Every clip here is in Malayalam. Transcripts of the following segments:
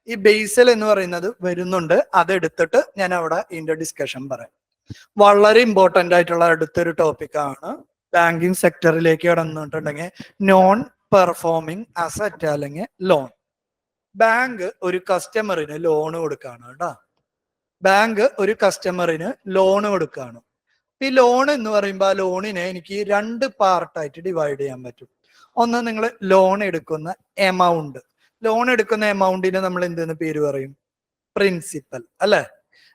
ഈ ബേസൽ എന്ന് പറയുന്നത് വരുന്നുണ്ട്. അതെടുത്തിട്ട് ഞാൻ അവിടെ ഇതിന്റെ ഡിസ്കഷൻ പറയാം. വളരെ ഇമ്പോർട്ടന്റ് ആയിട്ടുള്ള അടുത്തൊരു ടോപ്പിക്കാണ് ബാങ്കിങ് സെക്ടറിലേക്ക് കടന്നിട്ടുണ്ടെങ്കിൽ നോൺ പെർഫോമിംഗ് അസറ്റ് അല്ലെങ്കിൽ ലോൺ. ബാങ്ക് ഒരു കസ്റ്റമറിന് ലോൺ കൊടുക്കാണ് കേട്ടോ. ബാങ്ക് ഒരു കസ്റ്റമറിന് ലോൺ കൊടുക്കാണ്. ഈ ലോൺ എന്ന് പറയുമ്പോൾ ആ ലോണിനെ എനിക്ക് രണ്ട് പാർട്ടായിട്ട് ഡിവൈഡ് ചെയ്യാൻ പറ്റും. ഒന്ന്, നിങ്ങൾ ലോൺ എടുക്കുന്ന എമൗണ്ട്. ലോൺ എടുക്കുന്ന എമൗണ്ടിന് നമ്മൾ എന്തെന്ന് പേര് പറയും? പ്രിൻസിപ്പൽ അല്ലെ.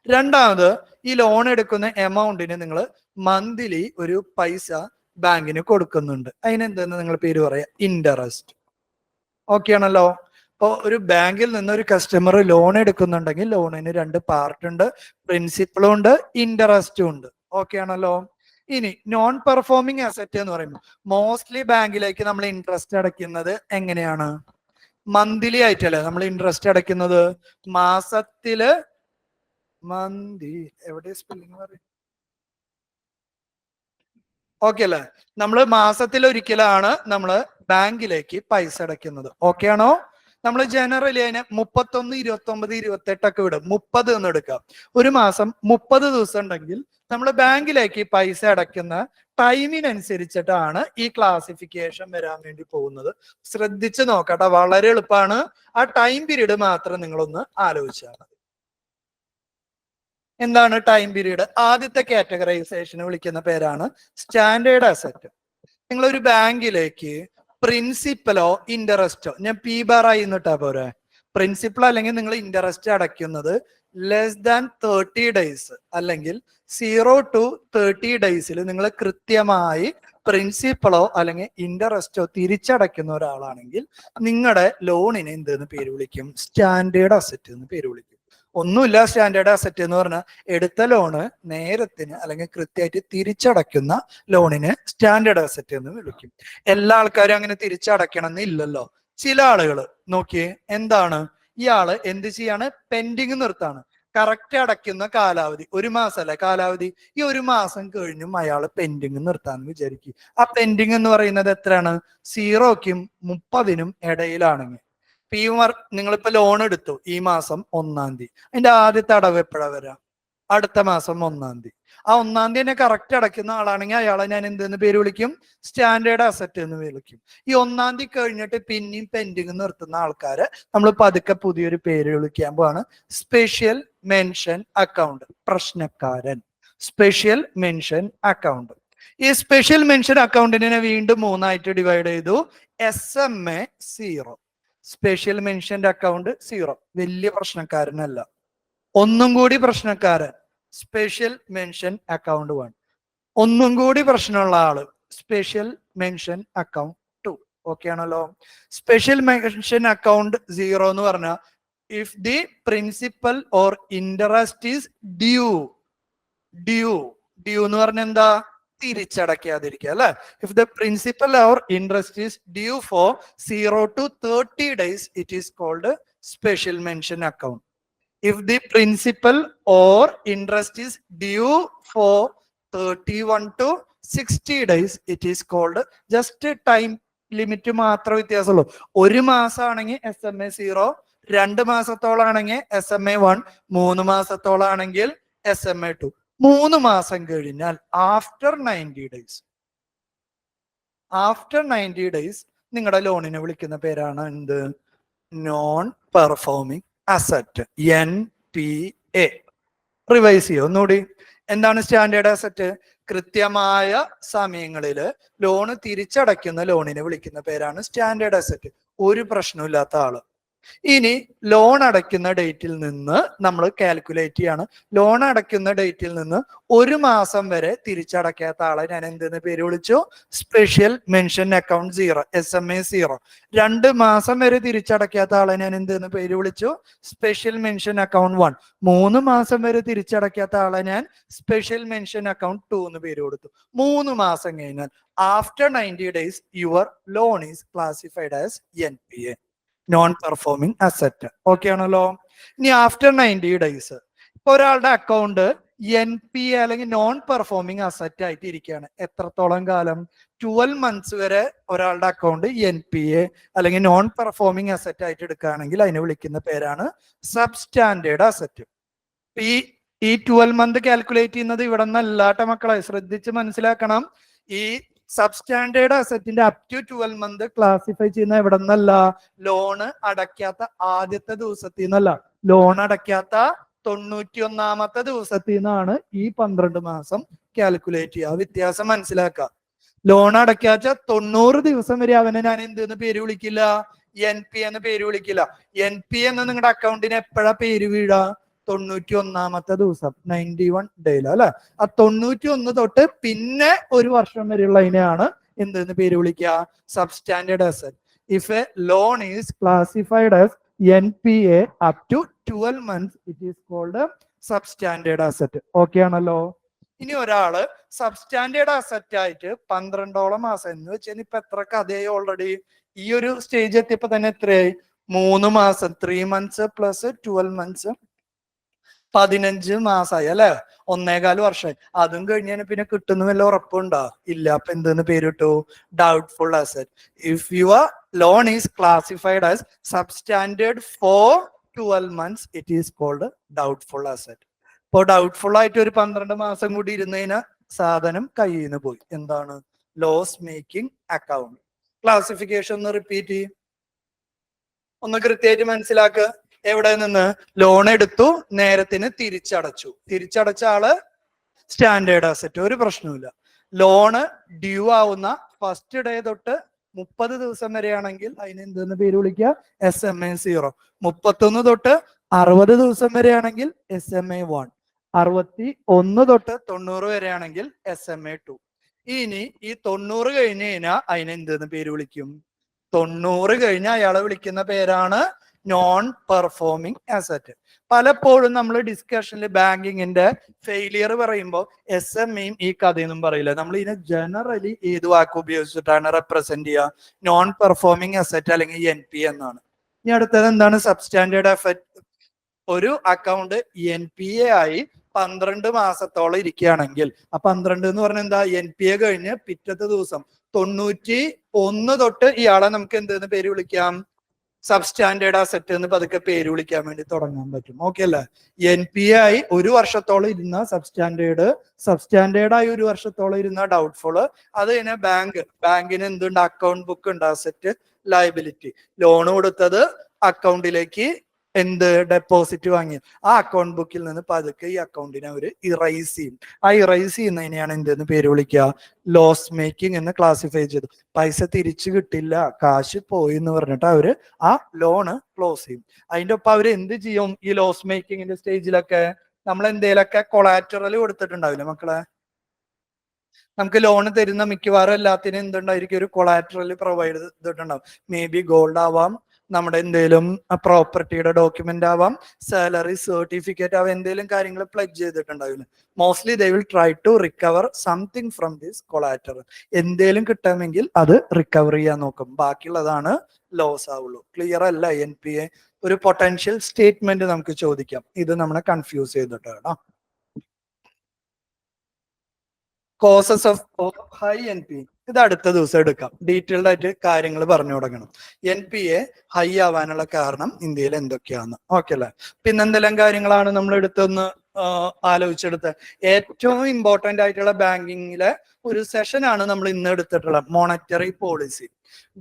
രണ്ടാമത്, ഈ ലോൺ എടുക്കുന്ന എമൗണ്ടിന് നിങ്ങൾ മന്ത്ലി ഒരു പൈസ ബാങ്കിന് കൊടുക്കുന്നുണ്ട്. അതിനെന്തെന്ന് നിങ്ങൾ പേര് പറയാ? ഇൻട്രസ്റ്റ്. ഓക്കെ ആണല്ലോ. അപ്പോൾ ഒരു ബാങ്കിൽ നിന്ന് ഒരു കസ്റ്റമർ ലോൺ എടുക്കുന്നുണ്ടെങ്കിൽ ലോണിന് രണ്ട് പാർട്ട് ഉണ്ട്, പ്രിൻസിപ്പളും ഉണ്ട്, ഇൻട്രസ്റ്റും ഉണ്ട്. ഓക്കെ ആണല്ലോ. ഇനി നോൺ പെർഫോമിംഗ് അസറ്റ് എന്ന് പറയുമ്പോൾ മോസ്റ്റ്ലി ബാങ്കിലേക്ക് നമ്മൾ ഇൻട്രസ്റ്റ് അടയ്ക്കുന്നത് എങ്ങനെയാണ്? മന്ത്ലി ആയിട്ടല്ലേ നമ്മൾ ഇൻട്രസ്റ്റ് അടയ്ക്കുന്നത്? മാസത്തില് എവിടെ സ്പെല്ലിംഗ് പറയും? ഓക്കെ അല്ലേ? നമ്മൾ മാസത്തിൽ ഒരിക്കലാണ് നമ്മൾ ബാങ്കിലേക്ക് പൈസ അടയ്ക്കുന്നത്. ഓക്കെ ആണോ? നമ്മൾ ജനറലി അതിന് 31, 29, 28 വിടും. 30 എന്ന് എടുക്കാം. ഒരു മാസം 30 ദിവസം ഉണ്ടെങ്കിൽ നമ്മൾ ബാങ്കിലേക്ക് പൈസ അടയ്ക്കുന്ന ടൈമിനനുസരിച്ചിട്ടാണ് ഈ ക്ലാസിഫിക്കേഷൻ വരാൻ വേണ്ടി പോകുന്നത്. ശ്രദ്ധിച്ച് നോക്കട്ടെ, വളരെ എളുപ്പമാണ്. ആ ടൈം പീരീഡ് മാത്രം നിങ്ങളൊന്ന് ആലോചിച്ചാൽ മതി. എന്താണ് ടൈം പീരീഡ്? ആദ്യത്തെ കാറ്റഗറൈസേഷന് വിളിക്കുന്ന പേരാണ് സ്റ്റാൻഡേർഡ് അസറ്റ്. നിങ്ങളൊരു ബാങ്കിലേക്ക് പ്രിൻസിപ്പലോ ഇൻട്രസ്റ്റോ, ഞാൻ പി ബാർ ആയി എന്നിട്ടാ പോരെ, പ്രിൻസിപ്പൽ അല്ലെങ്കിൽ നിങ്ങൾ ഇൻട്രസ്റ്റ് അടയ്ക്കുന്നത് ലെസ് ദാൻ 30 ഡേയ്സ് അല്ലെങ്കിൽ 0 to 30 ഡേയ്സിൽ നിങ്ങൾ കൃത്യമായി പ്രിൻസിപ്പളോ അല്ലെങ്കിൽ ഇൻട്രസ്റ്റോ തിരിച്ചടയ്ക്കുന്ന ഒരാളാണെങ്കിൽ നിങ്ങളുടെ ലോണിനെ എന്തെന്ന് പേര് വിളിക്കും? സ്റ്റാൻഡേർഡ് അസറ്റ് എന്ന് പേര് വിളിക്കും. ഒന്നുമില്ല, സ്റ്റാൻഡേർഡ് അസറ്റ് എന്ന് പറഞ്ഞാൽ എടുത്ത ലോണ് നേരത്തിന് അല്ലെങ്കിൽ കൃത്യമായിട്ട് തിരിച്ചടയ്ക്കുന്ന ലോണിന് സ്റ്റാൻഡേർഡ് അസറ്റ് എന്ന് വിളിക്കും. എല്ലാ ആൾക്കാരും അങ്ങനെ തിരിച്ചടയ്ക്കണം എന്നില്ലല്ലോ. ചില ആളുകൾ നോക്കിയേ, എന്താണ് ഇയാള് എന്ത് ചെയ്യാണ്? പെൻഡിങ് നിർത്താണ്. കറക്റ്റ് അടയ്ക്കുന്ന കാലാവധി 1 മാസമല്ലേ കാലാവധി, ഈ 1 മാസം കഴിഞ്ഞും അയാൾ പെൻഡിങ് നിർത്താന്ന് വിചാരിക്കും. ആ പെൻഡിങ് എന്ന് പറയുന്നത് എത്രയാണ്? 0ക്കും 30നും ഇടയിലാണെങ്കിൽ. നിങ്ങളിപ്പോ ലോൺ എടുത്തു ഈ മാസം 1-ാം തീയതി, അതിന്റെ ആദ്യത്തെ അടവ് എപ്പോഴാ വരാം? അടുത്ത മാസം 1-ാം തീയതി. ആ 1-ാം തീയതി തന്നെ കറക്റ്റ് അടയ്ക്കുന്ന ആളാണെങ്കിൽ അയാളെ ഞാൻ എന്തെന്ന് പേര് വിളിക്കും? സ്റ്റാൻഡേർഡ് അസറ്റ് എന്ന് വിളിക്കും. ഈ 1-ാം തീയതി കഴിഞ്ഞിട്ട് പിന്നെയും പെൻഡിങ് നിർത്തുന്ന ആൾക്കാരെ നമ്മൾ പതുക്കെ പുതിയൊരു പേര് വിളിക്കാൻ പോവാണ്, സ്പെഷ്യൽ മെൻഷൻ അക്കൗണ്ട്. പ്രശ്നക്കാരൻ. Special mention account. ഈ സ്പെഷ്യൽ മെൻഷൻ അക്കൗണ്ടിനെ വീണ്ടും 3ആയിട്ട് ഡിവൈഡ് ചെയ്തു. SMA 0. സ്പെഷ്യൽ മെൻഷന്റെ അക്കൗണ്ട് 0, വലിയ പ്രശ്നക്കാരനല്ല. ഒന്നും കൂടി പ്രശ്നക്കാരൻ, സ്പെഷ്യൽ മെൻഷൻ അക്കൗണ്ട് 1. ഒന്നും കൂടി പ്രശ്നമുള്ള ആള്, സ്പെഷ്യൽ മെൻഷൻ അക്കൗണ്ട് 2. ഓക്കെ ആണല്ലോ. സ്പെഷ്യൽ മെൻഷൻ അക്കൗണ്ട് 0 എന്ന് പറഞ്ഞാൽ if the principal or interest is due. Due എന്ന് പറഞ്ഞ എന്താ? തിരിച്ചടയ്ക്കാതിരിക്കുക അല്ലെ. If the principal or interest is due for 0 to 30 days, it is called special mention account. If the principal or interest is due for 31 to 60 days, it is called, just time limit മാത്രം വ്യത്യാസമുള്ളൂ. 1 മാസമാണെങ്കിൽ SMA 0, 2 മാസത്തോളാണെങ്കിൽ SMA 1, 3 മാസത്തോളാണെങ്കിൽ SMA 2. 3 മാസം കഴിഞ്ഞാൽ ആഫ്റ്റർ 90 ഡേയ്സ് നിങ്ങളുടെ ലോണിനെ വിളിക്കുന്ന പേരാണ് എന്ത്? Non performing asset, NPA. Revise ചെയ്യോ ഒന്നുകൂടി. എന്താണ് സ്റ്റാൻഡേർഡ് അസറ്റ്? കൃത്യമായ സമയങ്ങളിൽ ലോണ് തിരിച്ചടയ്ക്കുന്ന ലോണിനെ വിളിക്കുന്ന പേരാണ് സ്റ്റാൻഡേർഡ് അസറ്റ്. ഒരു പ്രശ്നമില്ലാത്ത ആള്. ഇനി ലോൺ അടയ്ക്കുന്ന ഡേറ്റിൽ നിന്ന് നമ്മൾ കാൽക്കുലേറ്റ് ചെയ്യാണ്. ലോൺ അടയ്ക്കുന്ന ഡേറ്റിൽ നിന്ന് 1 മാസം വരെ തിരിച്ചടയ്ക്കാത്ത ആളെ ഞാൻ എന്തെന്ന് പേര് വിളിച്ചു? Special mention account 0, SMA 0. 2 മാസം വരെ തിരിച്ചടയ്ക്കാത്ത ആളെ ഞാൻ എന്തെന്ന് പേര് വിളിച്ചു? Special mention account 1. 3 മാസം വരെ തിരിച്ചടയ്ക്കാത്ത ആളെ ഞാൻ സ്പെഷ്യൽ മെൻഷൻ അക്കൗണ്ട് 2 എന്ന് പേര് കൊടുത്തു. 3 മാസം കഴിഞ്ഞാൽ after 90 days your loan is classified as NPA, non performing asset. Okay ആണല്ലോ. ഇനി ആഫ്റ്റർ 90 ഡേയ്സ് ഇപ്പൊ ഒരാളുടെ അക്കൗണ്ട് NPA അല്ലെങ്കിൽ നോൺ പെർഫോമിംഗ് അസറ്റ് ആയിട്ട് ഇരിക്കുകയാണ്. എത്രത്തോളം കാലം? 12 months വരെ ഒരാളുടെ അക്കൗണ്ട് NPA അല്ലെങ്കിൽ നോൺ പെർഫോമിംഗ് അസറ്റ് ആയിട്ട് എടുക്കുകയാണെങ്കിൽ അതിനെ വിളിക്കുന്ന പേരാണ് സബ് സ്റ്റാൻഡേർഡ് അസറ്റ്. ഈ 12 month കാൽക്കുലേറ്റ് ചെയ്യുന്നത് ഇവിടെ നിന്നല്ലാട്ട മക്കളെ, ശ്രദ്ധിച്ച് മനസ്സിലാക്കണം. ഈ സബ് സ്റ്റാൻഡേർഡ് അസറ്റിന്റെ അപ് ടു 12 month ക്ലാസിഫൈ ചെയ്യുന്ന എവിടെ നിന്നല്ല? ലോണ് അടയ്ക്കാത്ത ആദ്യത്തെ ദിവസത്തിൽ നിന്നല്ല, ലോൺ അടയ്ക്കാത്ത 91ാമത്തെ ദിവസത്തിൽ നിന്നാണ് ഈ 12 മാസം കാൽക്കുലേറ്റ് ചെയ്യുക. വ്യത്യാസം മനസ്സിലാക്കുക. ലോൺ അടയ്ക്കാച്ച 90 ദിവസം വരെ അവനെ ഞാൻ എന്തെന്ന് പേര് വിളിക്കില്ല? NPA എന്ന് പേര് വിളിക്കില്ല. NPA എന്ന് നിങ്ങളുടെ അക്കൗണ്ടിന് എപ്പോഴാ പേര് വീഴാ? 91ാമത്തെ ദിവസം, 91 ഡേയിൽ അല്ലെ. ആ 91 തൊട്ട് പിന്നെ ഒരു വർഷം വരെയുള്ളതിനെയാണ് എന്തെന്ന് പേര് വിളിക്കുക? Sub standard asset. If A loan is classified as NPA up to 12 months, it is called a substandard asset. Okay ആണല്ലോ. ഇനി ഒരാള് സബ്സ്റ്റാൻഡേർഡ് അസറ്റ് ആയിട്ട് 12ഓളം മാസം എന്ന് വെച്ചാൽ ഇപ്പൊ എത്ര കഥയായി ഓൾറെഡി? ഈ ഒരു സ്റ്റേജ് എത്തിയപ്പോ തന്നെ എത്രയായി? 3 മാസം, 3 months പ്ലസ് 12 months, 15 മാസമായി അല്ലെ. 1.25 വർഷമായി. അതും കഴിഞ്ഞാൽ പിന്നെ കിട്ടുന്ന വല്ല ഉറപ്പുണ്ടോ? ഇല്ല. അപ്പൊ എന്തെന്ന് പേരിട്ടു? Doubtful asset. If your loan is classified as substandard for 12 months, it is called doubtful asset. ഇപ്പൊ ഡൗട്ട്ഫുൾ ആയിട്ട് ഒരു 12 മാസം കൂടി ഇരുന്നതിന് സാധനം കയ്യിൽ നിന്ന് പോയി. എന്താണ്? Loss making account. ക്ലാസിഫിക്കേഷൻ ഒന്ന് റിപ്പീറ്റ് ചെയ്യും, ഒന്ന് കൃത്യമായിട്ട് മനസ്സിലാക്കുക. എവിടെ നിന്ന്? ലോൺ എടുത്തു, നേരത്തിന് തിരിച്ചടച്ചു. തിരിച്ചടച്ച ആള് സ്റ്റാൻഡേർഡ് അസറ്റ്, ഒരു പ്രശ്നവുമില്ല. ലോണ് ഡ്യൂ ആവുന്ന ഫസ്റ്റ് ഡേ തൊട്ട് 30 ദിവസം വരെയാണെങ്കിൽ അതിന് എന്തെന്ന് പേര് വിളിക്കുക? SMA 0. 31 തൊട്ട് 60 ദിവസം വരെയാണെങ്കിൽ SMA 1. 61 തൊട്ട് 90 വരെയാണെങ്കിൽ SMA 2. ഇനി ഈ 90 കഴിഞ്ഞ് കഴിഞ്ഞാൽ അതിന് എന്തെന്ന് പേര് വിളിക്കും? 90 കഴിഞ്ഞ് അയാളെ വിളിക്കുന്ന പേരാണ് നോൺ പെർഫോമിംഗ് അസറ്റ്. പലപ്പോഴും നമ്മൾ ഡിസ്കഷനിൽ ബാങ്കിങ്ങിന്റെ ഫെയിലിയർ പറയുമ്പോൾ SMA ഈ കഥയൊന്നും പറയില്ല. നമ്മൾ ഇതിനെ ജനറലി ഏത് വാക്ക് ഉപയോഗിച്ചിട്ടാണ് റെപ്രസെന്റ് ചെയ്യുക? നോൺ പെർഫോമിംഗ് അസറ്റ് അല്ലെങ്കിൽ NPA എന്നാണ്. ഇനി അടുത്തത് എന്താണ്? Substandard asset. ഒരു അക്കൗണ്ട് NPA ആയി 12 മാസത്തോളം ഇരിക്കുകയാണെങ്കിൽ ആ 12 എന്ന് പറഞ്ഞാൽ എന്താ? NPA കഴിഞ്ഞ് പിറ്റത്തെ ദിവസം 91 തൊട്ട് ഇയാളെ നമുക്ക് എന്തെന്ന് പേര് വിളിക്കാം? സബ്സ്റ്റാൻഡേർഡ് അസറ്റ് എന്ന് പതുക്കെ പേര് വിളിക്കാൻ വേണ്ടി തുടങ്ങാൻ പറ്റും. ഓക്കെ അല്ലേ? NPA ആയി ഒരു വർഷത്തോളം ഇരുന്ന സബ്സ്റ്റാൻഡേർഡ് ആയി ഒരു വർഷത്തോളം ഇരുന്ന ഡൗട്ട്ഫുൾ. അത് കഴിഞ്ഞാൽ ബാങ്കിന് എന്തുണ്ട്? അക്കൗണ്ട് ബുക്ക് ഉണ്ട്, അസറ്റ് ലയബിലിറ്റി. ലോൺ കൊടുത്തത് അക്കൗണ്ടിലേക്ക് എന്ത്? ഡെപ്പോസിറ്റ് വാങ്ങി. ആ അക്കൗണ്ട് ബുക്കിൽ നിന്ന് പതുക്കെ ഈ അക്കൗണ്ടിനെ അവർ ഇറൈസ് ചെയ്യും. ആ ഇറൈസ് ചെയ്യുന്നതിനെയാണ് എന്തെന്ന് പേര് വിളിക്കുക? ലോസ് മേക്കിംഗ് എന്ന് ക്ലാസിഫൈ ചെയ്തു. പൈസ തിരിച്ചു കിട്ടില്ല, കാശ് പോയി എന്ന് പറഞ്ഞിട്ട് അവര് ആ ലോണ് ക്ലോസ് ചെയ്യും. അതിന്റെ ഒപ്പം അവര് എന്ത് ചെയ്യും? ഈ ലോസ് മേക്കിങ്ങിന്റെ സ്റ്റേജിലൊക്കെ നമ്മൾ എന്തേലൊക്കെ കൊളാറ്ററൽ കൊടുത്തിട്ടുണ്ടാവില്ല മക്കളെ? നമുക്ക് ലോൺ തരുന്ന മിക്കവാറും എല്ലാത്തിനും എന്തുണ്ടായിരിക്കും? ഒരു കൊളാറ്ററൽ പ്രൊവൈഡ് ചെയ്തിട്ടുണ്ടാവും. മേ ബി ഗോൾഡ് ആവാം, നമ്മുടെ എന്തെങ്കിലും പ്രോപ്പർട്ടിയുടെ ഡോക്യുമെന്റ് ആവാം, സാലറി സർട്ടിഫിക്കറ്റ് ആവാം, എന്തെങ്കിലും കാര്യങ്ങൾ പ്ലെഡ്ജ് ചെയ്തിട്ടുണ്ടാവില്ല. Mostly they will try to recover something from this collateral. എന്തേലും കിട്ടാമെങ്കിൽ അത് റിക്കവർ ചെയ്യാൻ നോക്കും. ബാക്കിയുള്ളതാണ് ലോസ് ആവുള്ളൂ. ക്ലിയർ അല്ല? NPA ഒരു പൊട്ടൻഷ്യൽ സ്റ്റേറ്റ്മെന്റ് നമുക്ക് ചോദിക്കാം. ഇത് നമ്മളെ കൺഫ്യൂസ് ചെയ്തിട്ടാണ്. കോസസ് ഓഫ് ഹൈ NPA ഇത് അടുത്ത ദിവസം എടുക്കാം. ഡീറ്റെയിൽഡ് ആയിട്ട് കാര്യങ്ങൾ പറഞ്ഞു തുടങ്ങണം. NPA ഹൈ ആവാനുള്ള കാരണം ഇന്ത്യയിൽ എന്തൊക്കെയാന്ന്. ഓക്കെ അല്ലേ? പിന്നെ എന്തെല്ലാം കാര്യങ്ങളാണ് നമ്മൾ എടുത്തൊന്ന് ആലോചിച്ചെടുത്ത്? ഏറ്റവും ഇമ്പോർട്ടന്റ് ആയിട്ടുള്ള ബാങ്കിങ്ങിലെ ഒരു സെഷനാണ് നമ്മൾ ഇന്ന് എടുത്തിട്ടുള്ളത്, monetary policy.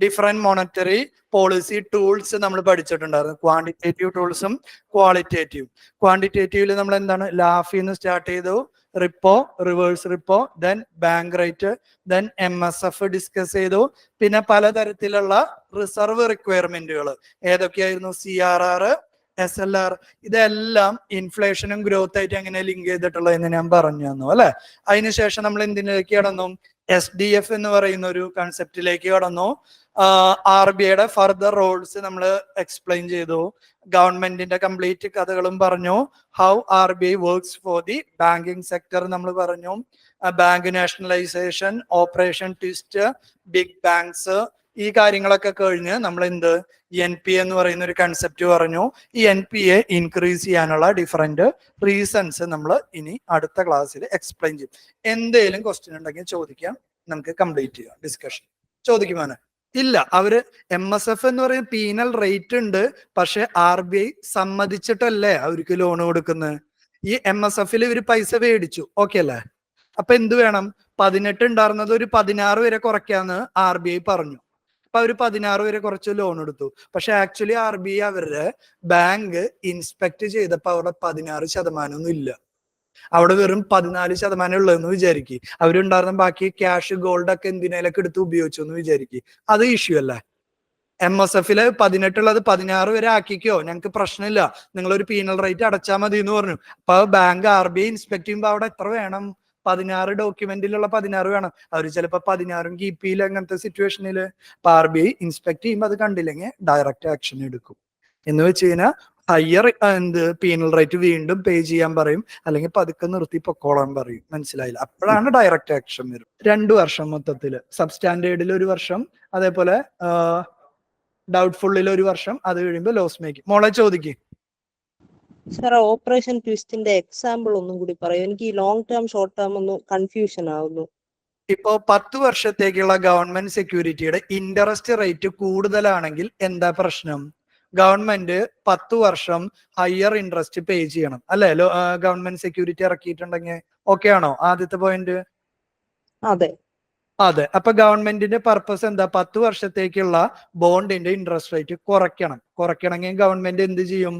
Different monetary policy tools നമ്മൾ പഠിച്ചിട്ടുണ്ടായിരുന്നു. ക്വാണ്ടിറ്റേറ്റീവ് ടൂൾസും ക്വാളിറ്റേറ്റീവ്. ക്വാണ്ടിറ്റേറ്റീവില് നമ്മൾ എന്താണ്? ലാഫിന്ന് സ്റ്റാർട്ട് ചെയ്തു, repo, reverse repo, then bank rate, then MSF discuss ചെയ്തു. പിന്നെ പലതരത്തിലുള്ള റിസർവ് റിക്വയർമെന്റുകൾ ഏതൊക്കെയായിരുന്നു? CRR, SLR. ഇതെല്ലാം ഇൻഫ്ലേഷനും ഗ്രോത്ത് ആയിട്ട് എങ്ങനെ ലിങ്ക് ചെയ്തിട്ടുള്ളതെന്ന് ഞാൻ പറഞ്ഞു തന്നു അല്ലെ. അതിനുശേഷം നമ്മൾ എന്തിലേക്ക് കടന്നു? SDF എന്ന് പറയുന്ന ഒരു കൺസെപ്റ്റിലേക്ക് കടന്നു. RBIയുടെ ഫർദർ റോൾസ് നമ്മൾ എക്സ്പ്ലെയിൻ ചെയ്തു. ഗവൺമെന്റിന്റെ കംപ്ലീറ്റ് കഥകളും പറഞ്ഞു. How RBI works for the banking sector നമ്മൾ പറഞ്ഞു. Bank nationalisation, operation twist, big banks, ഈ കാര്യങ്ങളൊക്കെ കഴിഞ്ഞ് നമ്മൾ എന്ത് NPA എന്ന് പറയുന്ന ഒരു കൺസെപ്റ്റ് പറഞ്ഞു. ഈ NPA ഇൻക്രീസ് ചെയ്യാനുള്ള ഡിഫറെന്റ് റീസൺസ് നമ്മൾ ഇനി അടുത്ത ക്ലാസ്സിൽ എക്സ്പ്ലെയിൻ ചെയ്യും. എന്തേലും ക്വസ്റ്റ്യൻ ഉണ്ടെങ്കിൽ ചോദിക്കാം, നമുക്ക് കംപ്ലീറ്റ് ചെയ്യാം ഡിസ്കഷൻ. ചോദിക്കുമോനെ? ഇല്ല, അവര് MSF എന്ന് പറയുന്ന പീനൽ റേറ്റ് ഉണ്ട്, പക്ഷെ RBI സമ്മതിച്ചിട്ടല്ലേ അവർക്ക് ലോൺ കൊടുക്കുന്നത്. ഈ MSF-ൽ ഇവര് പൈസ മേടിച്ചു, ഓക്കെ അല്ലേ? അപ്പൊ എന്ത് വേണം? 18 ഉണ്ടായിരുന്നത് ഒരു 16 വരെ കുറയ്ക്കാന്ന് RBI പറഞ്ഞു. അപ്പൊ അവര് 16 വരെ കുറച്ച് ലോൺ എടുത്തു. പക്ഷെ ആക്ച്വലി RBI അവരുടെ ബാങ്ക് ഇൻസ്പെക്ട് ചെയ്തപ്പോ അവിടെ 16% ഒന്നും ഇല്ല. അവിടെ വെറും 14% ഉള്ളതെന്ന് വിചാരിക്കും. അവരുണ്ടായിരുന്ന ബാക്കി ക്യാഷ് ഗോൾഡ് ഒക്കെ എന്തിനേലൊക്കെ എടുത്ത് ഉപയോഗിച്ചു എന്ന് വിചാരിക്കും. അത് ഇഷ്യൂ അല്ലേ? MSF-ല് 18 ഉള്ളത് 16 വരെ ആക്കിക്കോ, ഞങ്ങൾക്ക് പ്രശ്നമില്ല, നിങ്ങളൊരു പീനൽ റേറ്റ് അടച്ചാൽ മതി എന്ന് പറഞ്ഞു. അപ്പൊ ബാങ്ക് RBI ഇൻസ്പെക്ട് ചെയ്യുമ്പോ അവിടെ എത്ര വേണം? 16 ഡോക്യുമെന്റിലുള്ള 16 വേണം. അവർ ചിലപ്പോ 16 കീപ്പ് ചെയ്യില്ല അങ്ങനത്തെ സിറ്റുവേഷനില്. അപ്പൊ RBI ഇൻസ്പെക്ട് ചെയ്യുമ്പോൾ അത് കണ്ടില്ലെങ്കിൽ ഡയറക്റ്റ് ആക്ഷൻ എടുക്കും. എന്ന് വെച്ച് കഴിഞ്ഞാൽ ഹയർ പീനൽ റേറ്റ് വീണ്ടും പേ ചെയ്യാൻ പറയും, അല്ലെങ്കിൽ പതുക്കെ നിർത്തി പൊക്കോളാൻ പറയും. മനസ്സിലായില്ല? അപ്പോഴാണ് ഡയറക്റ്റ് ആക്ഷൻ വരും. 2 വർഷം മൊത്തത്തില്, സബ്സ്റ്റാൻഡേർഡിൽ 1 വർഷം, അതേപോലെ ഡൗട്ട്ഫുള്ളിൽ 1 വർഷം, അത് കഴിയുമ്പോൾ ലോസ് മേക്കിംഗ്. മോളെ ചോദിക്കും. സാർ, ഓപ്പറേഷൻ ട്വിസ്റ്റിന്റെ എക്സാമ്പിൾ ഒന്നും കൂടി പറയൂ. എനിക്ക് ഈ ലോങ് ടേം ഷോർട്ട് ടേം ഒന്ന് കൺഫ്യൂഷൻ ആവുന്നു. ഇപ്പോ 10 വർഷത്തേക്കുള്ള ഗവൺമെന്റ് സെക്യൂരിറ്റിയുടെ ഇൻട്രസ്റ്റ് റേറ്റ് കൂടുതലാണെങ്കിൽ എന്താ പ്രശ്നം? ഗവൺമെന്റ് 10 വർഷം ഹയർ ഇൻട്രസ്റ്റ് പേ ചെയ്യണം അല്ലെ? ഗവൺമെന്റ് സെക്യൂരിറ്റി ഇറക്കിയിട്ടുണ്ടെങ്കിൽ ഓക്കെ ആണോ? ആദ്യത്തെ പോയിന്റ്. അതെ അതെ. അപ്പൊ ഗവൺമെന്റിന്റെ പർപ്പസ് എന്താ? 10 വർഷത്തേക്കുള്ള ബോണ്ടിന്റെ ഇൻട്രസ്റ്റ് റേറ്റ് കുറയ്ക്കണമെങ്കിൽ ഗവൺമെന്റ് എന്ത് ചെയ്യും?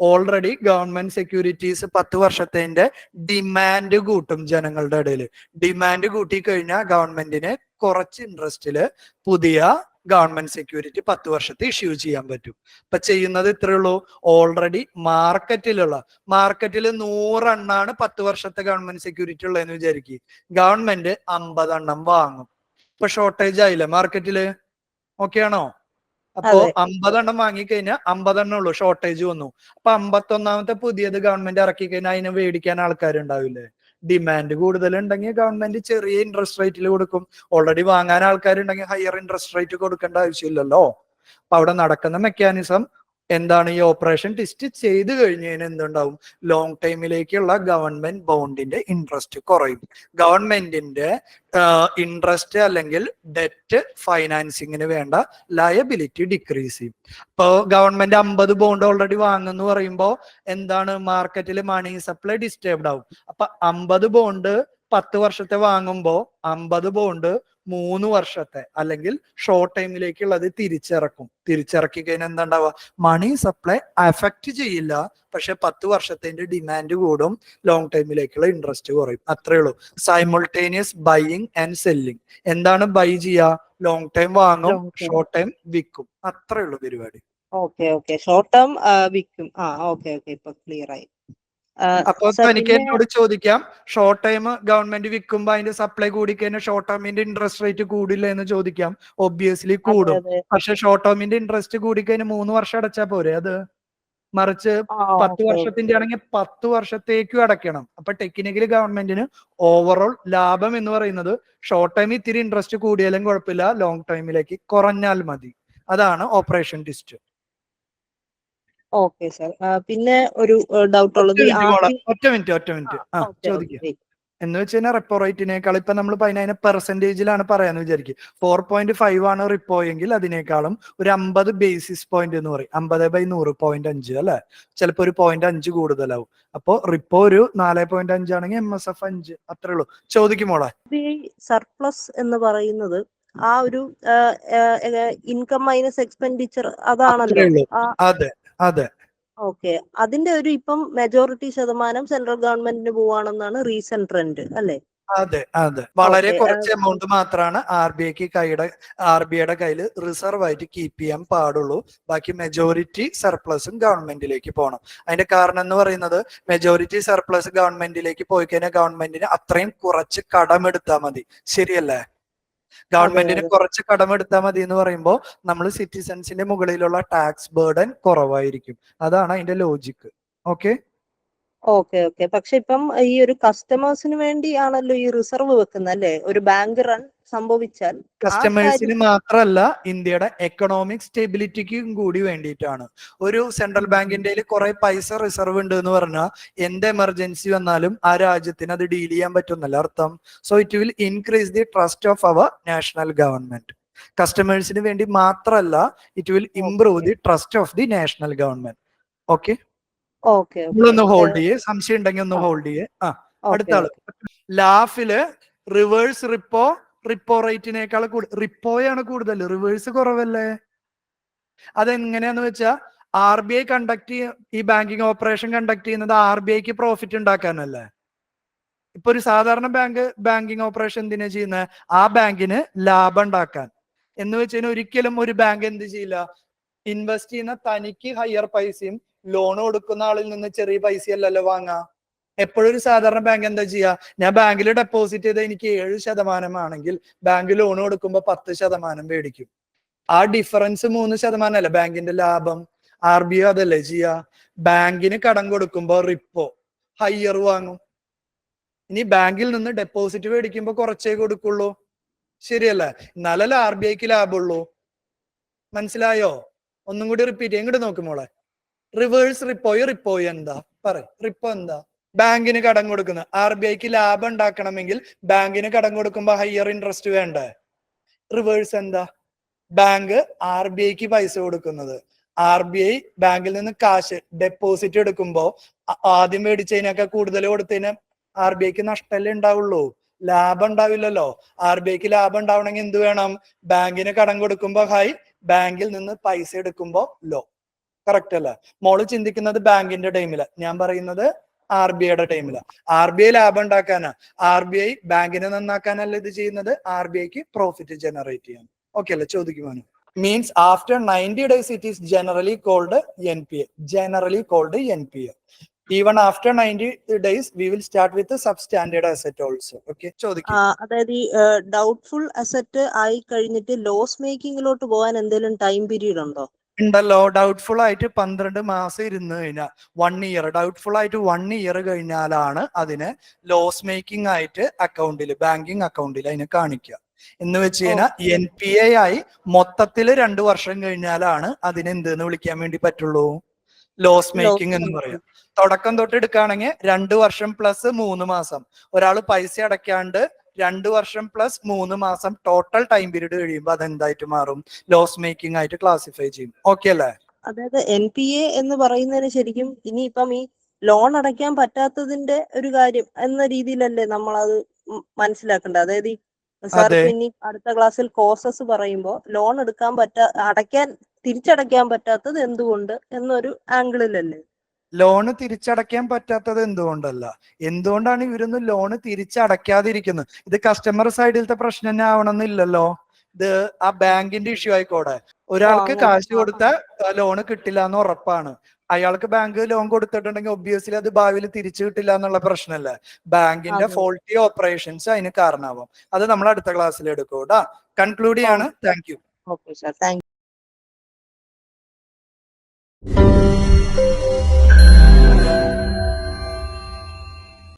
ഓൾറെഡി ഗവൺമെന്റ് സെക്യൂരിറ്റീസ് 10 വർഷത്തിന്റെ ഡിമാൻഡ് കൂട്ടും. ജനങ്ങളുടെ ഇടയിൽ ഡിമാൻഡ് കൂട്ടി കഴിഞ്ഞാൽ ഗവൺമെന്റിന് കുറച്ച് ഇൻട്രസ്റ്റില് പുതിയ ഗവൺമെന്റ് സെക്യൂരിറ്റി 10 വർഷത്തെ ഇഷ്യൂ ചെയ്യാൻ പറ്റും. ഇപ്പൊ ചെയ്യുന്നത് ഇത്രയേ ഉള്ളൂ. ഓൾറെഡി മാർക്കറ്റിൽ 100 എണ്ണാണ് 10 വർഷത്തെ ഗവൺമെന്റ് സെക്യൂരിറ്റി ഉള്ളതെന്ന് വിചാരിക്കും. ഗവൺമെന്റ് 50 എണ്ണം വാങ്ങും. ഇപ്പൊ ഷോർട്ടേജ് ആയില്ലേ മാർക്കറ്റില്? ഓക്കെ ആണോ? അപ്പോ 50 എണ്ണം വാങ്ങിക്കഴിഞ്ഞാൽ 50 എണ്ണം ഉള്ളൂ, ഷോർട്ടേജ് വന്നു. അപ്പൊ 51ാമത്തെ പുതിയത് ഗവൺമെന്റ് ഇറക്കി കഴിഞ്ഞാൽ അതിനെ മേടിക്കാൻ ആൾക്കാരുണ്ടാവില്ലേ? ഡിമാൻഡ് കൂടുതൽ ഉണ്ടെങ്കിൽ ഗവൺമെന്റ് ചെറിയ ഇൻട്രസ്റ്റ് റേറ്റിൽ കൊടുക്കും. ഓൾറെഡി വാങ്ങാൻ ആൾക്കാരുണ്ടെങ്കിൽ ഹയർ ഇൻട്രസ്റ്റ് റേറ്റ് കൊടുക്കേണ്ട ആവശ്യമില്ലല്ലോ. അപ്പൊ അവിടെ നടക്കുന്ന മെക്കാനിസം എന്താണ്? ഈ ഓപ്പറേഷൻ ട്വിസ്റ്റ് ചെയ്ത് കഴിഞ്ഞതിന് എന്തുണ്ടാവും? ലോങ് ടൈമിലേക്കുള്ള ഗവൺമെന്റ് ബോണ്ടിന്റെ ഇൻട്രസ്റ്റ് കുറയും. ഗവൺമെന്റിന്റെ ഇൻട്രസ്റ്റ് അല്ലെങ്കിൽ ഡെറ്റ് ഫൈനാൻസിങ്ങിന് വേണ്ട ലയബിലിറ്റി ഡിക്രീസ് ചെയ്യും. ഇപ്പോ ഗവൺമെന്റ് 50 ബോണ്ട് ഓൾറെഡി വാങ്ങുന്നു പറയുമ്പോൾ എന്താണ്? മാർക്കറ്റിൽ മണി സപ്ലൈ ഡിസ്റ്റർബ്ഡ് ആവും. അപ്പൊ 50 ബോണ്ട് 10 വർഷത്തെ വാങ്ങുമ്പോ 50 ബോണ്ട് 3 വർഷത്തെ അല്ലെങ്കിൽ ഷോർട്ട് ടൈമിലേക്കുള്ളത് തിരിച്ചിറക്കി കഴിഞ്ഞാൽ എന്താ ഉണ്ടാവുക? മണി സപ്ലൈ അഫക്റ്റ് ചെയ്യില്ല, പക്ഷെ 10 വർഷത്തിന്റെ ഡിമാൻഡ് കൂടും, ലോങ് ടൈമിലേക്കുള്ള ഇൻട്രസ്റ്റ് കുറയും. അത്രേ ഉള്ളൂ. Simultaneous buying and selling. എന്താണ് ബൈ ചെയ്യുക? ലോങ് ടൈം വാങ്ങും, ഷോർട്ട് ടൈം വിൽക്കും. അത്രേ ഉള്ളൂ പരിപാടി. ഓക്കെ ഷോർട്ട് ടേം വിൽക്കും. ഓക്കെ ഇപ്പൊ ക്ലിയർ ആയി. അപ്പൊ എനിക്ക് എന്നോട് ചോദിക്കാം, ഷോർട്ട് ടൈം ഗവൺമെന്റ് വിൽക്കുമ്പോ അതിന്റെ സപ്ലൈ കൂടിക്കഴിഞ്ഞാൽ ഷോർട്ട് ടേമിന്റെ ഇൻട്രസ്റ്റ് റേറ്റ് കൂടില്ല എന്ന് ചോദിക്കാം. ഒബ്വിയസ്ലി കൂടും. പക്ഷെ ഷോർട്ട് ടേമിന്റെ ഇൻട്രസ്റ്റ് കൂടിക്കഴിഞ്ഞാൽ 3 വർഷം അടച്ചാൽ പോരെ അത്? മറിച്ച് 10 വർഷത്തിന്റെ ആണെങ്കിൽ 10 വർഷത്തേക്കും അടയ്ക്കണം. അപ്പൊ ടെക്നിക്കലി ഗവൺമെന്റിന് ഓവറോൾ ലാഭം എന്ന് പറയുന്നത് ഷോർട്ട് ടൈമിൽ ഇത്തിരി ഇൻട്രസ്റ്റ് കൂടിയാലും കുഴപ്പമില്ല, ലോങ് ടൈമിലേക്ക് കുറഞ്ഞാൽ മതി. അതാണ് ഓപ്പറേഷൻ ട്വിസ്റ്റ്. Okay sir. പിന്നെ ഒരു ഡൗട്ട് ഉള്ളത്, ഒറ്റ മിനിറ്റ് ചോദിക്കാം. എന്ന് വെച്ച് കഴിഞ്ഞാൽ റെപ്പോ റേറ്റിനേക്കാൾ ഇപ്പൊ നമ്മൾ അതിനെ പെർസെന്റേജിലാണ് പറയാന്ന് വിചാരിക്കും. 4.5 ആണ് റിപ്പോ എങ്കിൽ അതിനേക്കാളും ഒരു 50 ബേസിസ് പോയിന്റ് എന്ന് പറയും. 50/100 0.5 അല്ലെ? ചിലപ്പോ ഒരു 0.5 കൂടുതലാവും. അപ്പോ റിപ്പോ ഒരു 4.5 ആണെങ്കിൽ MSF 5. അത്രേ ഉള്ളൂ. ചോദിക്കുമോളെ. സർപ്ലസ് എന്ന് പറയുന്നത് ആ ഒരു ഇൻകം മൈനസ് എക്സ്പെൻഡിച്ചർ അതാണല്ലോ? അതെ. ഓക്കെ. അതിന്റെ ഒരു ഇപ്പം മെജോറിറ്റി ശതമാനം സെൻട്രൽ ഗവൺമെന്റിന് പോവാണെന്നാണ് റീസെന്റ് ട്രെൻഡ് അല്ലെ? അതെ. വളരെ കുറച്ച് എമൗണ്ട് മാത്രമാണ് RBIയുടെ കയ്യിൽ റിസർവ് ആയിട്ട് കീപ്പ് ചെയ്യാൻ പാടുള്ളൂ. ബാക്കി മെജോറിറ്റി സർപ്ലസും ഗവൺമെന്റിലേക്ക് പോകണം. അതിന്റെ കാരണം എന്ന് പറയുന്നത് മെജോറിറ്റി സർപ്ലസ് ഗവൺമെന്റിലേക്ക് പോയി കഴിഞ്ഞാൽ ഗവൺമെന്റിന് അത്രയും കുറച്ച് കടമെടുത്താൽ മതി. ശരിയല്ലേ? ഗവൺമെന്റിന് കുറച്ച് കടമെടുത്താൽ മതി എന്ന് പറയുമ്പോൾ നമ്മൾ സിറ്റിസൺസിന്റെ മുകളിലുള്ള ടാക്സ് ബേർഡൻ കുറവായിരിക്കും. അതാണ് അതിന്റെ ലോജിക്ക്. ഓക്കെ. Okay okay. പക്ഷെ ഇപ്പം ഈ ഒരു കസ്റ്റമേഴ്സിന് വേണ്ടിയാണല്ലോ ഈ റിസർവ് വെക്കുന്നത് അല്ലേ? ഒരു ബാങ്ക് റൺ സംഭവിച്ചാൽ ആ കസ്റ്റമേഴ്സിന് കാര്യം. മാത്രമല്ല, ഇന്ത്യയുടെ എക്കണോമിക് സ്റ്റെബിലിറ്റിക്കും കൂടി വേണ്ടിയിട്ടാണ്. ഒരു സെൻട്രൽ ബാങ്കിന്റെ കുറെ പൈസ റിസർവ് ഉണ്ട് എന്ന് പറഞ്ഞാൽ എന്ത് എമർജൻസി വന്നാലും ആ രാജ്യത്തിന് അത് ഡീൽ ചെയ്യാൻ പറ്റുന്നല്ല അർത്ഥം. So it will increase the trust of our national government. കസ്റ്റമേഴ്സിന് വേണ്ടി മാത്രമല്ല, ഇറ്റ് വിൽ improve okay the trust of the national government. Okay, okay okay. നിങ്ങളൊന്ന് ഹോൾഡ് ചെയ്യേ, സംശയം ഉണ്ടെങ്കിൽ ഒന്ന് ആ ഹോൾഡ് ചെയ്യേ. അടുത്ത ഓക്കെ ആള്. ഓക്കെ. ലാഫില് റിവേഴ്സ് റിപ്പോ റേറ്റിനേക്കാൾ റിപ്പോയാണ് കൂടുതൽ, റിവേഴ്സ് കുറവല്ലേ? അതെങ്ങനെയാന്ന് വെച്ചാൽ RBI കണ്ടക്ട് ഈ ബാങ്കിങ് ഓപ്പറേഷൻ കണ്ടക്ട് ചെയ്യുന്നത് RBIക്ക് പ്രോഫിറ്റ് ഉണ്ടാക്കാനല്ലേ. ഇപ്പൊ ഒരു സാധാരണ ബാങ്കിങ് ഓപ്പറേഷൻ എന്തിനാ ചെയ്യുന്നത്? ആ ബാങ്കിന് ലാഭം ഉണ്ടാക്കാൻ. എന്ന് വെച്ച് കഴിഞ്ഞാൽ ഒരിക്കലും ഒരു ബാങ്ക് എന്ത് ചെയ്യില്ല, ഇൻവെസ്റ്റ് ചെയ്യുന്ന തനിക്ക് ഹയർ പൈസയും ലോൺ കൊടുക്കുന്ന ആളിൽ നിന്ന് ചെറിയ പൈസയല്ലല്ലോ വാങ്ങാം. എപ്പോഴും ഒരു സാധാരണ ബാങ്ക് എന്താ ചെയ്യാ, ഞാൻ ബാങ്കിൽ ഡെപ്പോസിറ്റ് ചെയ്ത് എനിക്ക് 7% ആണെങ്കിൽ ബാങ്ക് ലോൺ കൊടുക്കുമ്പോൾ 10% മേടിക്കും. ആ ഡിഫറൻസ് 3% അല്ലേ ബാങ്കിന്റെ ലാഭം. RBI അതല്ലേ ചെയ്യാ. ബാങ്കിന് കടം കൊടുക്കുമ്പോൾ റിപ്പോ ഹയർ വാങ്ങും. ഇനി ബാങ്കിൽ നിന്ന് ഡെപ്പോസിറ്റ് മേടിക്കുമ്പോൾ കുറച്ചേ കൊടുക്കുള്ളൂ. ശരിയല്ലേ? എന്നാലല്ലേ RBIക്ക് ലാഭമുള്ളൂ. മനസ്സിലായോ? ഒന്നും കൂടി റിപ്പീറ്റ് ചെയ്യാം. ഇങ്ങോട്ട് നോക്കുമോളെ. റിവേഴ്സ് റിപ്പോ എന്താ പറയും? റിപ്പോ എന്താ? ബാങ്കിന് കടം കൊടുക്കുന്നത്. RBIക്ക് ലാഭം ഉണ്ടാക്കണമെങ്കിൽ ബാങ്കിന് കടം കൊടുക്കുമ്പോൾ ഹയർ ഇൻട്രസ്റ്റ് വേണ്ടേ? റിവേഴ്സ് എന്താ? ബാങ്ക് RBIക്ക് പൈസ കൊടുക്കുന്നത്. RBI ബാങ്കിൽ നിന്ന് കാശ് ഡെപ്പോസിറ്റ് എടുക്കുമ്പോ ആദ്യം മേടിച്ചതിനൊക്കെ കൂടുതൽ കൊടുത്തതിന് RBIക്ക് നഷ്ടമല്ലേ ഉണ്ടാവുള്ളൂ, ലാഭം ഉണ്ടാവില്ലല്ലോ. RBIക്ക് ലാഭം ഉണ്ടാവണമെങ്കിൽ എന്ത് വേണം? ബാങ്കിന് കടം കൊടുക്കുമ്പോ ഹൈ, ബാങ്കിൽ നിന്ന് പൈസ എടുക്കുമ്പോ ലോ. കറക്റ്റ് അല്ല? മോള് ചിന്തിക്കുന്നത് ബാങ്കിന്റെ ടൈമില്, ഞാൻ പറയുന്നത് RBIയുടെ ടൈമില്. RBI ലാഭം ഉണ്ടാക്കാനാ. RBI ബാങ്കിനെ നന്നാക്കാനല്ല ഇത് ചെയ്യുന്നത്, RBIക്ക് പ്രോഫിറ്റ് ജനറേറ്റ് ചെയ്യാൻ. ഓക്കെ അല്ലേ? ചോദിക്കുവാനും means after 90 days it is generally called NPA. Generally called NPA. Even after 90 days we will start with the substandard asset also. Okay, ചോദിക്കും. അതായത് ഈ ഡൗട്ട്ഫുൾ അസറ്റ് ആയി കഴിഞ്ഞിട്ട് ലോസ് മേക്കിങ്ങിലോട്ട് പോകാൻ എന്തെങ്കിലും ടൈം പീരീഡ് ഉണ്ടോ? ഉണ്ടല്ലോ. ഡൗട്ട്ഫുൾ ആയിട്ട് 12 മാസം ഇരുന്ന് കഴിഞ്ഞാൽ 1 ഇയർ, ഡൗട്ട്ഫുൾ ആയിട്ട് 1 ഇയർ കഴിഞ്ഞാലാണ് അതിനെ ലോസ് മേക്കിംഗ് ആയിട്ട് അക്കൗണ്ടിൽ, ബാങ്കിങ് അക്കൗണ്ടിൽ അതിനെ കാണിക്കുക. എന്ന് വെച്ച് കഴിഞ്ഞാൽ NPA ആയി മൊത്തത്തിൽ 2 വർഷം കഴിഞ്ഞാലാണ് അതിനെ എന്തെന്ന് വിളിക്കാൻ വേണ്ടി പറ്റുള്ളൂ? ലോസ് മേക്കിംഗ് എന്ന് പറയാം. തുടക്കം തൊട്ട് എടുക്കുകയാണെങ്കിൽ 2 വർഷം പ്ലസ് 3 മാസം. ഒരാൾ പൈസ അടയ്ക്കാണ്ട് 2 വർഷം പ്ലസ് 3 മാസം ടോട്ടൽ ടൈം പീരീഡ് കഴിയുമ്പോൾ അതെന്തായിട്ട് മാറും? ലോസ് മേക്കിംഗ് ആയിട്ട് ക്ലാസിഫൈ ചെയ്യും. ഓക്കെ അല്ലേ? അതായത് NPA എന്ന് പറയുന്നതിന് ശരിക്കും ഇനിയിപ്പം ഈ ലോൺ അടയ്ക്കാൻ പറ്റാത്തതിന്റെ ഒരു കാര്യം എന്ന രീതിയിലല്ലേ നമ്മളത് മനസ്സിലാക്കേണ്ടത്? അതായത് ഈ സാർ അതെ. ഇപ്പൊ ഇനി അടുത്ത ക്ലാസ്സിൽ കോസസ് പറയുമ്പോൾ ലോൺ തിരിച്ചടയ്ക്കാൻ പറ്റാത്തത് എന്തുകൊണ്ട് എന്നൊരു ആംഗിളിലല്ലേ? ലോണ് തിരിച്ചടയ്ക്കാൻ പറ്റാത്തത് എന്തുകൊണ്ടല്ല, എന്തുകൊണ്ടാണ് ഇവരൊന്നും ലോണ് തിരിച്ചടയ്ക്കാതിരിക്കുന്നത്? ഇത് കസ്റ്റമർ സൈഡിലത്തെ പ്രശ്നം തന്നെ ആവണമെന്നില്ലല്ലോ. ഇത് ആ ബാങ്കിന്റെ ഇഷ്യൂ ആയിക്കോട്ടെ. ഒരാൾക്ക് അങ്ങനെ. കാശ് കൊടുത്താൽ ലോണ് കിട്ടില്ല എന്ന് ഉറപ്പാണ്. അയാൾക്ക് ബാങ്ക് ലോൺ കൊടുത്തിട്ടുണ്ടെങ്കിൽ ഒബ്വിയസ്ലി അത് ഭാവിയിൽ തിരിച്ചു കിട്ടില്ല എന്നുള്ള പ്രശ്നമല്ലേ. ബാങ്കിന്റെ അതെ. ഫോൾട്ടി ഓപ്പറേഷൻസ് അതിന് കാരണമാവും. അത് നമ്മൾ അടുത്ത ക്ലാസ്സിൽ എടുക്കും കേട്ടോ. കൺക്ലൂഡ് ചെയ്യാണ്. Thank you. Okay sir, thank you.